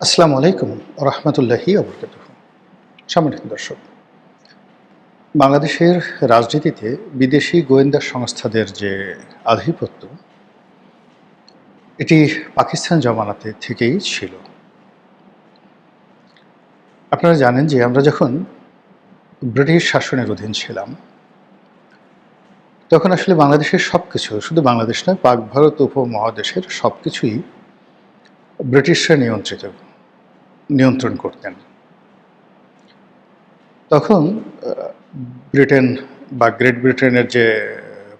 আসসালামু আলাইকুম রহমতুল্লাহি ওবরকাতুহ। সম্মানিত দর্শক, বাংলাদেশের রাজনীতিতে বিদেশি গোয়েন্দা সংস্থাদের যে আধিপত্য, এটি পাকিস্তান জমানাতে থেকেই ছিল। আপনারা জানেন যে আমরা যখন ব্রিটিশ শাসনের অধীন ছিলাম, তখন আসলে বাংলাদেশের সব কিছু, শুধু বাংলাদেশ নয়, পাক ভারত উপমহাদেশের সব কিছুই ব্রিটিশরা নিয়ন্ত্রণ করতেন। তখন ব্রিটেন বা গ্রেট ব্রিটেনের যে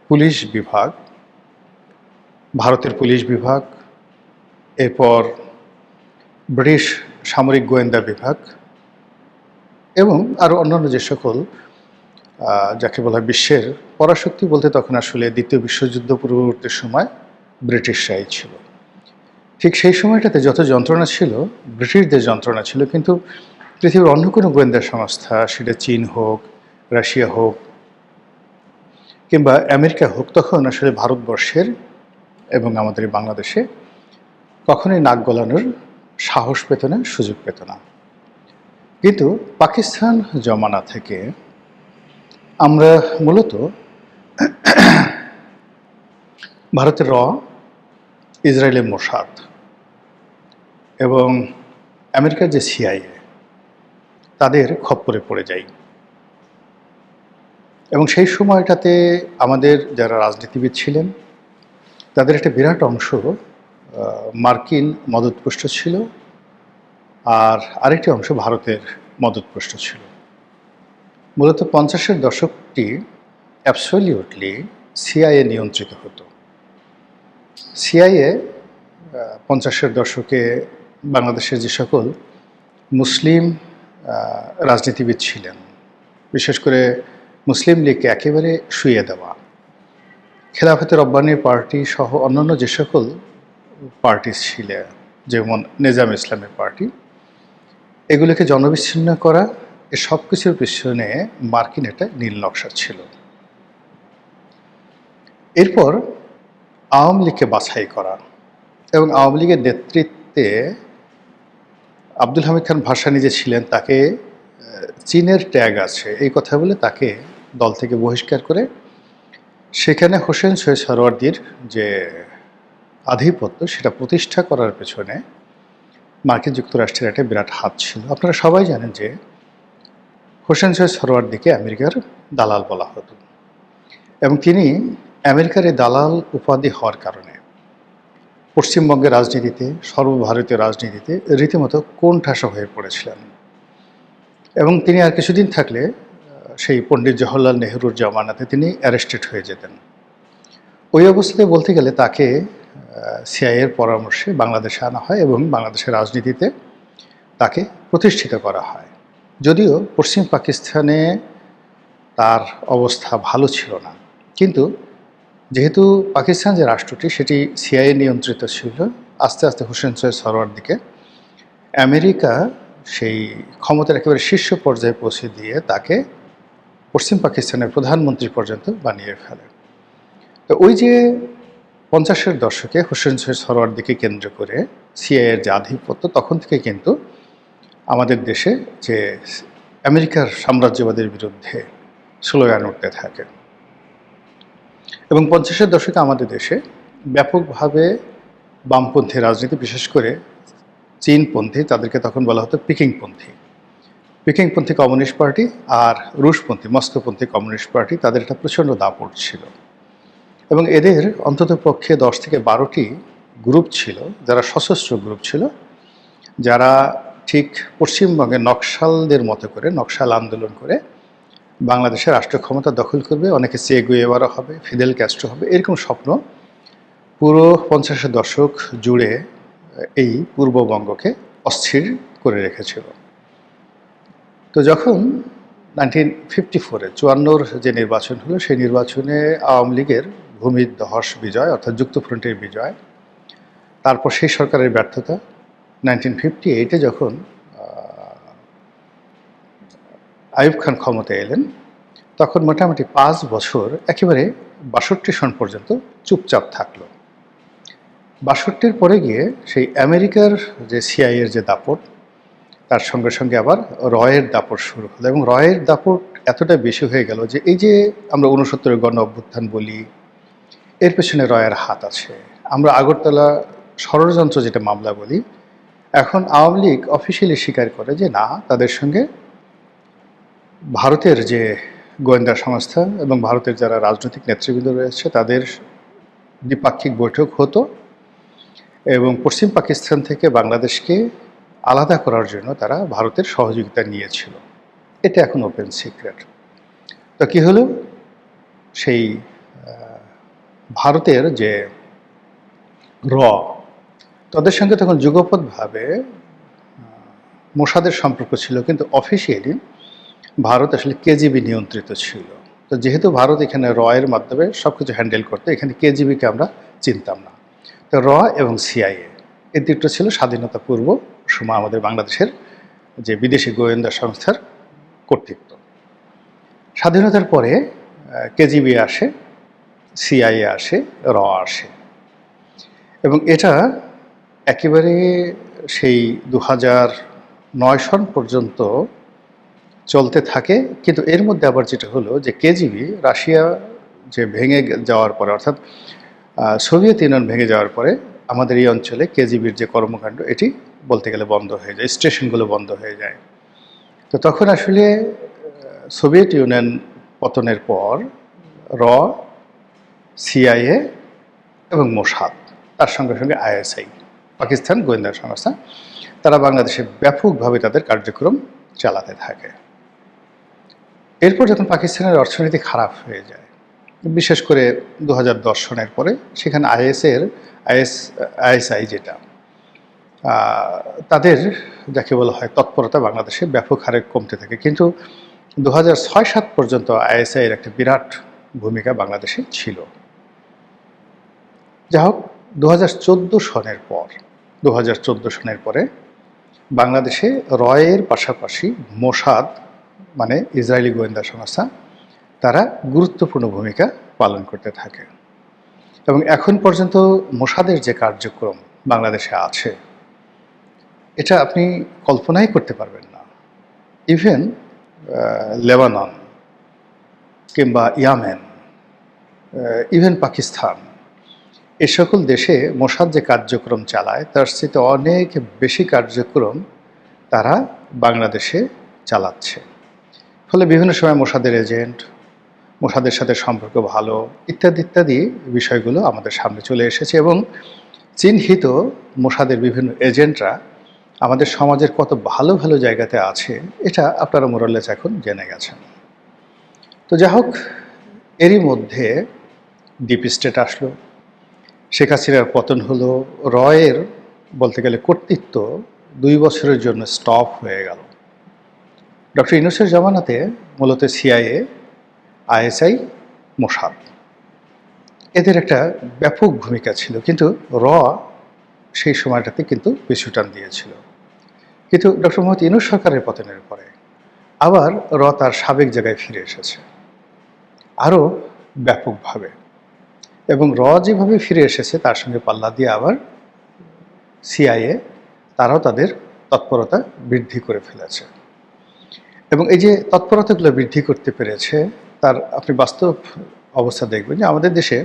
পুলিশ বিভাগ, ভারতের পুলিশ বিভাগ, এরপর ব্রিটিশ সামরিক গোয়েন্দা বিভাগ এবং আরও অন্যান্য যে সকল যাকে বলা হয় বিশ্বের পরাশক্তি, বলতে তখন আসলে দ্বিতীয় বিশ্বযুদ্ধ পূর্ববর্তী সময় ব্রিটিশরাই ছিল। ঠিক সেই সময়টাতে যত যন্ত্রণা ছিল, ব্রিটিশদের যন্ত্রণা ছিল, কিন্তু পৃথিবীর অন্য কোনো গোয়েন্দা সংস্থা, সেটা চীন হোক, রাশিয়া হোক কিংবা আমেরিকা হোক, তখন আসলে ভারতবর্ষের এবং আমাদের এই বাংলাদেশে কখনোই নাক গলানোর সাহস পেত না, সুযোগ পেত না। কিন্তু পাকিস্তান জমানা থেকে আমরা মূলত ভারতের ইসরায়েলের মোসাদ এবং আমেরিকার যে সিআইএ, তাদের খপ্পরে পড়ে যাই। এবং সেই সময়টাতে আমাদের যারা রাজনীতিবিদ ছিলেন, তাদের একটা বিরাট অংশ মার্কিন মদতপুষ্ট ছিল, আর আরেকটি অংশ ভারতের মদতপুষ্ট ছিল। মূলত 50-এর দশকটি অ্যাবসলিউটলি সিআইএ নিয়ন্ত্রিত হতো। সিআইএ 50-এর দশকে বাংলাদেশের যে সকল মুসলিম রাজনীতিবিদ ছিলেন, বিশেষ করে মুসলিম লীগকে একেবারে শুইয়ে দেওয়া, খেলাফতে রব্বানী পার্টি সহ অন্যান্য যে সকল পার্টি ছিল, যেমন নিজাম ইসলামের পার্টি, এগুলোকে জনবিচ্ছিন্ন করা, এ সব কিছুর পিছনে মার্কিন একটা নীল নকশা ছিল। এরপর আওয়ামী লীগকে বাছাই করা এবং আওয়ামী লীগের নেতৃত্বে আব্দুল হামিদ খান ভাসানী যে ছিলেন, তাকে চীনের ট্যাগ আছে এই কথা বলে তাকে দল থেকে বহিষ্কার করে সেখানে হোসেন শহীদ সরওয়ার্দীর যে আধিপত্য, সেটা প্রতিষ্ঠা করার পেছনে মার্কিন যুক্তরাষ্ট্রের একটা বিরাট হাত ছিল। আপনারা সবাই জানেন যে হোসেন শহীদ সরওয়ার্দীকে আমেরিকার দালাল বলা হতো এবং তিনি আমেরিকার এই দালাল উপাধি হওয়ার কারণে পশ্চিমবঙ্গের রাজনীতিতে, সর্বভারতীয় রাজনীতিতে রীতিমতো কোণঠাসা হয়ে পড়েছিলেন। এবং তিনি আর কিছুদিন থাকলে সেই পণ্ডিত জওহরলাল নেহরুর জামানাতে তিনি অ্যারেস্টেড হয়ে যেতেন। ওই অবস্থায় বলতে গেলে তাকে সিআইএর পরামর্শে বাংলাদেশে আনা হয় এবং বাংলাদেশের রাজনীতিতে তাকে প্রতিষ্ঠিত করা হয়। যদিও পশ্চিম পাকিস্তানে তার অবস্থা ভালো ছিল না, কিন্তু যেহেতু পাকিস্তান যে রাষ্ট্রটি সেটি সিআইএ নিয়ন্ত্রিত ছিল, আস্তে আস্তে হোসেন শহীদ সরওয়ার্দীকে আমেরিকা সেই ক্ষমতার একেবারে শীর্ষ পর্যায়ে পৌঁছে দিয়ে তাকে পশ্চিম পাকিস্তানের প্রধানমন্ত্রী পর্যন্ত বানিয়ে ফেলে। তো ওই যে 50-এর দশকে হোসেন শহীদ সরওয়ার্দীকে কেন্দ্র করে সিআইএর যে আধিপত্য, তখন থেকে কিন্তু আমাদের দেশে যে আমেরিকার সাম্রাজ্যবাদের বিরুদ্ধে স্লোগান উঠতে থাকে। এবং 50-এর দশকে আমাদের দেশে ব্যাপকভাবে বামপন্থী রাজনীতি, বিশেষ করে চীনপন্থী, তাদেরকে তখন বলা হতো পিকিংপন্থী কমিউনিস্ট পার্টি আর রুশপন্থী মস্কোপন্থী কমিউনিস্ট পার্টি, তাদের একটা প্রচণ্ড দাপট ছিল। এবং এদের অন্তত পক্ষে 10 থেকে 12টি গ্রুপ ছিল, যারা সশস্ত্র গ্রুপ ছিল, যারা ঠিক পশ্চিমবঙ্গে নকশালদের মতো করে নকশাল আন্দোলন করে বাংলাদেশের রাষ্ট্র ক্ষমতা দখল করবে, অনেকে চে গুয়েভারা হবে, ফিদেল ক্যাস্ট্রো হবে, এরকম স্বপ্ন পুরো 50-এর দশক জুড়ে এই পূর্ববঙ্গকে অস্থির করে রেখেছিল। তো যখন 1954-এ 54-র যে নির্বাচন হলো, সেই নির্বাচনে আওয়ামী লীগের ভূমিধ্বস বিজয়, অর্থাৎ যুক্তফ্রন্টের বিজয়, তারপর সেই সরকারের ব্যর্থতা, 1958-এ যখন আইয়ুব খান ক্ষমতায় এলেন, তখন মোটামুটি 5 বছর একেবারে 62 সন পর্যন্ত চুপচাপ থাকলো। ৬২-র পরে গিয়ে সেই আমেরিকার যে সিআইএর যে দাপট, তার সঙ্গে সঙ্গে আবার রয়ের দাপট শুরু হলো এবং রয়ের দাপট এতটা বেশি হয়ে গেল যে এই যে আমরা ৬৯-এর গণ অভ্যুত্থান বলি, এর পেছনে রয়ের হাত আছে। আমরা আগরতলা ষড়যন্ত্র যেটা মামলা বলি, এখন আওয়ামী লীগ অফিসিয়ালি স্বীকার করে যে না, তাদের সঙ্গে ভারতের যে গোয়েন্দা সংস্থা এবং ভারতের যারা রাজনৈতিক নেতৃবৃন্দ রয়েছে তাদের দ্বিপাক্ষিক বৈঠক হতো এবং পশ্চিম পাকিস্তান থেকে বাংলাদেশকে আলাদা করার জন্য তারা ভারতের সহযোগিতা নিয়েছিল। এটা এখন ওপেন সিক্রেট। তো কী হলো, সেই ভারতের যে র, তাদের সঙ্গে তখন যুগপৎভাবে মোসাদের সম্পর্ক ছিল, কিন্তু অফিসিয়ালি ভারত আসলে কেজিবি নিয়ন্ত্রিত ছিল। তো যেহেতু ভারত এখানে রয়ের মাধ্যমে সব কিছু হ্যান্ডেল করতো, এখানে কেজিবিকে আমরা চিনতাম না। তো র এবং সিআইএ এই দুটো ছিল স্বাধীনতা পূর্ব সময় আমাদের বাংলাদেশের যে বিদেশি গোয়েন্দা সংস্থার কর্তৃত্ব। স্বাধীনতার পরে কেজিবি আসে, সিআইএ আসে, র আসে এবং এটা একেবারে সেই 2009 সন পর্যন্ত চলতে থাকে। কিন্তু এর মধ্যে আবার যেটা হলো যে কেজিবি রাশিয়া যে ভেঙে যাওয়ার পরে, অর্থাৎ সোভিয়েত ইউনিয়ন ভেঙে যাওয়ার পরে আমাদের এই অঞ্চলে কেজিবির যে কর্মকাণ্ড এটি বলতে গেলে বন্ধ হয়ে যায়, স্টেশনগুলো বন্ধ হয়ে যায়। তো তখন আসলে সোভিয়েত ইউনিয়ন পতনের পর র, সিআইএ এবং মোসাদ, তার সঙ্গে সঙ্গে আইএসআই, পাকিস্তান গোয়েন্দা সংস্থা, তারা বাংলাদেশে ব্যাপকভাবে তাদের কার্যক্রম চালাতে থাকে। এরপর যখন পাকিস্তানের অর্থনীতি খারাপ হয়ে যায়, বিশেষ করে 2010 সনের পরে, সেখানে আইএসআই যেটা তাদের যাকে বলা হয় তৎপরতা বাংলাদেশে ব্যাপক হারে কমতে থাকে। কিন্তু 2006-07 পর্যন্ত আইএসআইয়ের একটা বিরাট ভূমিকা বাংলাদেশে ছিল। যাই হোক, 2014 সনের পরে বাংলাদেশে রয়ের পাশাপাশি মোসাদ মানে ইসরায়েলি গোয়েন্দা সংস্থা, তারা গুরুত্বপূর্ণ ভূমিকা পালন করতে থাকে এবং এখন পর্যন্ত মোসাদের যে কার্যক্রম বাংলাদেশে আছে এটা আপনি কল্পনাই করতে পারবেন না। ইভেন লেবানন কিংবা ইয়ামেন, ইভেন পাকিস্তান, এই সকল দেশে মোসাদ যে কার্যক্রম চালায় তার চেয়ে অনেক বেশি কার্যক্রম তারা বাংলাদেশে চালাচ্ছে। ফলে বিভিন্ন সময় মোসাদের এজেন্ট, মোসাদের সাথে সম্পর্ক ভালো, ইত্যাদি ইত্যাদি বিষয়গুলো আমাদের সামনে চলে এসেছে এবং চিহ্নিত মোসাদের বিভিন্ন এজেন্টরা আমাদের সমাজের কত ভালো ভালো জায়গাতে আছে এটা আপনারা মোরালেস এখন জেনে গেছেন। তো যাই হোক, এরই মধ্যে ডিপ স্টেট আসলো, শেখ হাসিনার পতন হলো, রয়ের বলতে গেলে কর্তৃত্ব 2 বছরের জন্য স্টপ হয়ে গেল। ডক্টর ইউনূসের জামানাতে মূলত সিআইএ, আইএসআই, মোসাদ এদের একটা ব্যাপক ভূমিকা ছিল, কিন্তু র সেই সময়টাতে কিন্তু পিছু টান দিয়েছিল। কিন্তু ডক্টর মোহাম্মদ ইউনূস সরকারের পতনের পরে আবার র তার সাবেক জায়গায় ফিরে এসেছে আরও ব্যাপকভাবে, এবং র যেভাবে ফিরে এসেছে তার সঙ্গে পাল্লা দিয়ে আবার সিআইএ তারাও তাদের তৎপরতা বৃদ্ধি করে ফেলেছে এবং এই যে তৎপরতাগুলো বৃদ্ধি করতে পেরেছে তার আপনি বাস্তব অবস্থা দেখবেন যে আমাদের দেশে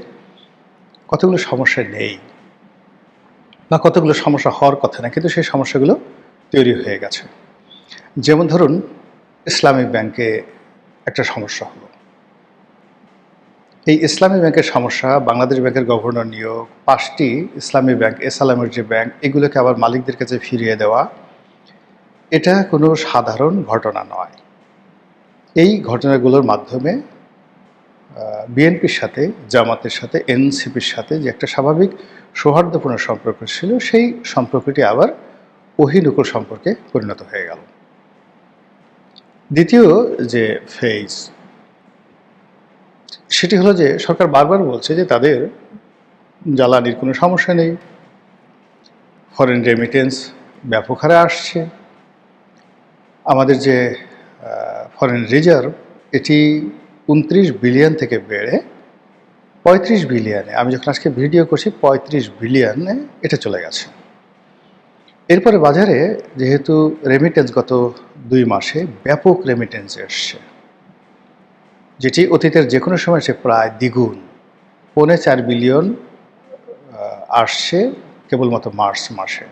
কতগুলো সমস্যা নেই বা কতগুলো সমস্যা হওয়ার কথা না, কিন্তু সেই সমস্যাগুলো তৈরি হয়ে গেছে। যেমন ধরুন, ইসলামী ব্যাংকে একটা সমস্যা হলো। এই ইসলামী ব্যাংকের সমস্যা, বাংলাদেশ ব্যাংকের গভর্নর নিয়োগ, 5টি ইসলামী ব্যাংক, এসালামের যে ব্যাংক, এগুলোকে আবার মালিকদের কাছে ফিরিয়ে দেওয়া, এটা কোনো সাধারণ ঘটনা নয়। এই ঘটনাগুলোর মাধ্যমে বিএনপির সাথে, জামাতের সাথে, এনসিপির সাথে যে একটা স্বাভাবিক সৌহার্দ্যপূর্ণ সম্পর্ক ছিল, সেই সম্পর্কটি আবার অহিনুকুল সম্পর্কে পরিণত হয়ে গেল। দ্বিতীয় যে ফেজ, সেটি হলো যে সরকার বারবার বলছে যে তাদের জ্বালানির কোনো সমস্যা নেই, ফরেন রেমিটেন্স ব্যাপক হারে আসছে, আমাদের যে ফরেন রিজার্ভ এটি 29 বিলিয়ন থেকে বেড়ে 35 বিলিয়নে, আমি যখন আজকে ভিডিও করছি 35 বিলিয়নে এটা চলে গেছে। এরপরে বাজারে যেহেতু রেমিটেন্স গত 2 মাসে ব্যাপক রেমিটেন্স এসছে, যেটি অতীতের যে কোনো সময় সে প্রায় দ্বিগুণ, 4.25 বিলিয়ন আসছে কেবলমাত্র মার্চ মাসে,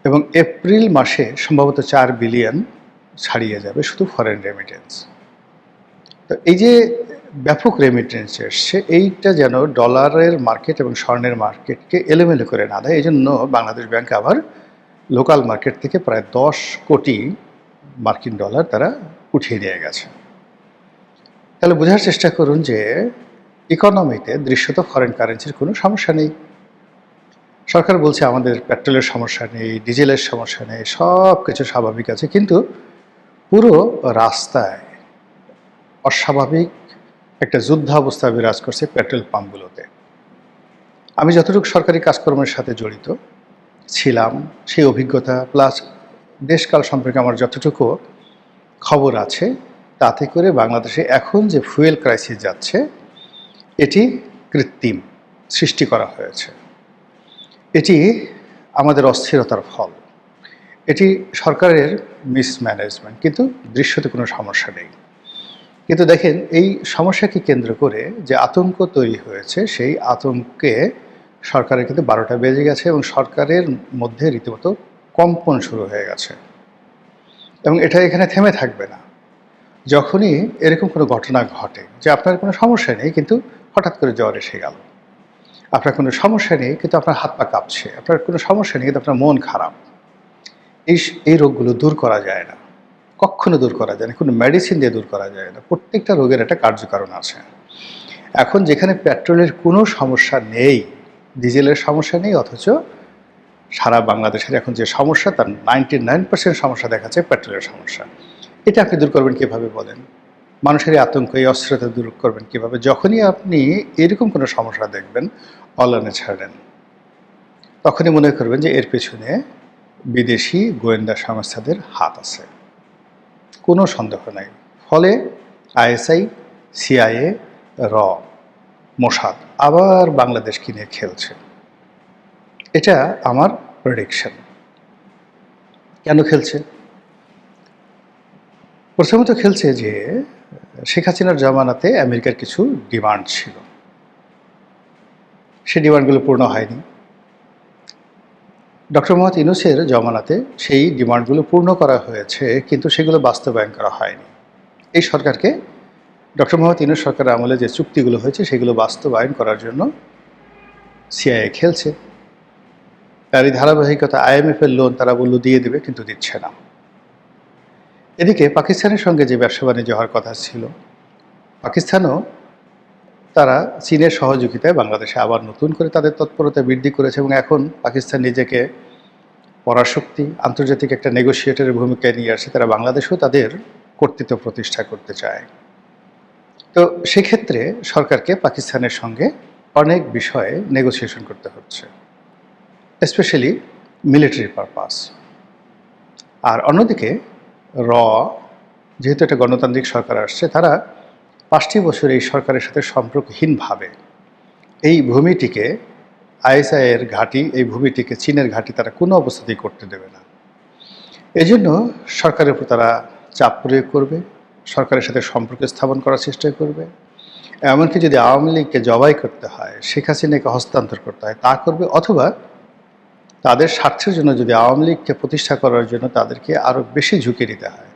এবং এপ্রিল মাসে সম্ভবত 4 বিলিয়ন ছাড়িয়ে যাবে শুধু ফরেন রেমিটেন্স। তো এই যে ব্যাপক রেমিটেন্স এসছে, এইটা যেন ডলারের মার্কেট এবং স্বর্ণের মার্কেটকে এলোমেলো করে না দেয়, এই জন্য বাংলাদেশ ব্যাংক আবার লোকাল মার্কেট থেকে প্রায় 10 কোটি মার্কিন ডলার তারা উঠিয়ে নিয়ে গেছে। তাহলে বোঝার চেষ্টা করুন যে ইকোনমিতে দৃশ্যত ফরেন কারেন্সির কোনো সমস্যা নেই। সরকার বলছে আমাদের পেট্রোলের সমস্যা নেই, ডিজেলের সমস্যা নেই, সব কিছু স্বাভাবিক আছে, কিন্তু পুরো রাস্তায় অস্বাভাবিক একটা যুদ্ধাবস্থা বিরাজ করছে পেট্রোল পাম্পগুলোতে। আমি যতটুকু সরকারি কাজকর্মের সাথে জড়িত ছিলাম, সেই অভিজ্ঞতা প্লাস দেশকাল সম্পর্কে আমার যতটুকু খবর আছে, তাতে করে বাংলাদেশে এখন যে ফুয়েল ক্রাইসিস যাচ্ছে, এটি কৃত্রিম সৃষ্টি করা হয়েছে। এটি আমাদের অস্থিরতার ফল, এটি সরকারের মিসম্যানেজমেন্ট, কিন্তু দৃশ্যতে কোনো সমস্যা নেই। কিন্তু দেখেন, এই সমস্যাকে কেন্দ্র করে যে আতঙ্ক তৈরি হয়েছে, সেই আতঙ্কে সরকারের কিন্তু 12টা বেজে গেছে এবং সরকারের মধ্যে রীতিমতো কম্পন শুরু হয়ে গেছে, এবং এটা এখানে থেমে থাকবে না। যখনই এরকম কোনো ঘটনা ঘটে যে আপনার কোনো সমস্যা নেই কিন্তু হঠাৎ করে জ্বর এসে গেল, আপনার কোনো সমস্যা নেই কিন্তু আপনার হাত পা কাঁপছে, আপনার কোনো সমস্যা নেই কিন্তু আপনার মন খারাপ, এই রোগগুলো দূর করা যায় না, কখনো দূর করা যায় না, কোনো মেডিসিন দিয়ে দূর করা যায় না। প্রত্যেকটা রোগের একটা কার্যকারণ আছে। এখন যেখানে পেট্রোলের কোনো সমস্যা নেই, ডিজেলের সমস্যা নেই, অথচ সারা বাংলাদেশের এখন যে সমস্যা, তার 99% সমস্যা দেখাচ্ছে পেট্রোলের সমস্যা। এটা আপনি দূর করবেন কীভাবে বলেন? মানুষের এই আতঙ্ক, এই অস্থিরতা দূর করবেন কীভাবে? যখনই আপনি এরকম কোনো সমস্যা দেখবেন, অনলাইনে ছাড়েন, তখনই মনে করবেন যে এর পেছনে বিদেশি গোয়েন্দা সংস্থাদের হাত আছে, কোনো সন্দেহ নাই। ফলে আইএসআই, সিআইএ, র, মোসাদ আবার বাংলাদেশকে নিয়ে খেলছে। এটা আমার প্রেডিকশন। কেন খেলছে? প্রথমত খেলছে যে শেখ হাসিনার জামানাতে আমেরিকার কিছু ডিমান্ড ছিল, সেই ডিমান্ডগুলো পূর্ণ হয়নি। ডক্টর মোহাম্মদ ইউনূসের জমানাতে সেই ডিমান্ডগুলো পূর্ণ করা হয়েছে, কিন্তু সেগুলো বাস্তবায়ন করা হয়নি। এই সরকারকে, ডক্টর মোহাম্মদ ইউনূস সরকারের আমলে যে চুক্তিগুলো হয়েছে সেগুলো বাস্তবায়ন করার জন্য সিআইএ খেলছে। তারই ধারাবাহিকতা IMF-এর লোন তারা বলল দিয়ে দেবে, কিন্তু দিচ্ছে না। এদিকে পাকিস্তানের সঙ্গে যে ব্যবসা বাণিজ্য হওয়ার কথা ছিল, পাকিস্তানও তারা চীনের সহযোগিতায় বাংলাদেশে আবার নতুন করে তাদের তৎপরতা বৃদ্ধি করেছে, এবং এখন পাকিস্তান নিজেকে পরাশক্তি, আন্তর্জাতিক একটা নেগোসিয়েটরের ভূমিকায় নিয়ে আসছে। তারা বাংলাদেশেও তাদের কর্তৃত্ব প্রতিষ্ঠা করতে চায়। তো সেক্ষেত্রে সরকারকে পাকিস্তানের সঙ্গে অনেক বিষয়ে নেগোসিয়েশন করতে হচ্ছে, স্পেশালি মিলিটারি পারপাস। আর অন্যদিকে র, যেহেতু একটা গণতান্ত্রিক সরকার আসছে, তারা 5টি বছর এই সরকারের সাথে সম্পর্কহীনভাবে এই ভূমিটিকে, আইএসআইয়ের ঘাঁটি, এই ভূমিটিকে চীনের ঘাঁটি তারা কোনো অবস্থাতেই করতে দেবে না। এজন্য সরকারের উপর তারা চাপ প্রয়োগ করবে, সরকারের সাথে সম্পর্ক স্থাপন করার চেষ্টা করবে। এমনকি যদি আওয়ামী লীগকে জবাই করতে হয়, শেখ হাসিনাকে হস্তান্তর করতে হয়, তা করবে, অথবা তাদের স্বার্থের জন্য যদি আওয়ামী লীগকে প্রতিষ্ঠা করার জন্য তাদেরকে আরও বেশি ঝুঁকি নিতে হয়,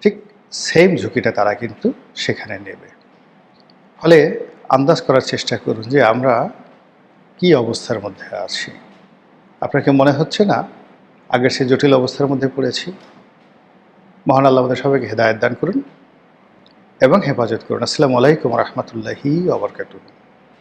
ঠিক সেম ঝুঁকিটা তারা কিন্তু সেখানে নেবে। ফলে আন্দাজ করার চেষ্টা করুন যে আমরা কী অবস্থার মধ্যে আছি। আপনাকে মনে হচ্ছে না আগের সে জটিল অবস্থার মধ্যে পড়েছি? মহান আল্লাহ আমাদের সবাইকে হেদায়েত দান করুন এবং হেফাজত করুন। আসসালামু আলাইকুম রহমতুল্লাহি ওয়া বারাকাতুহু।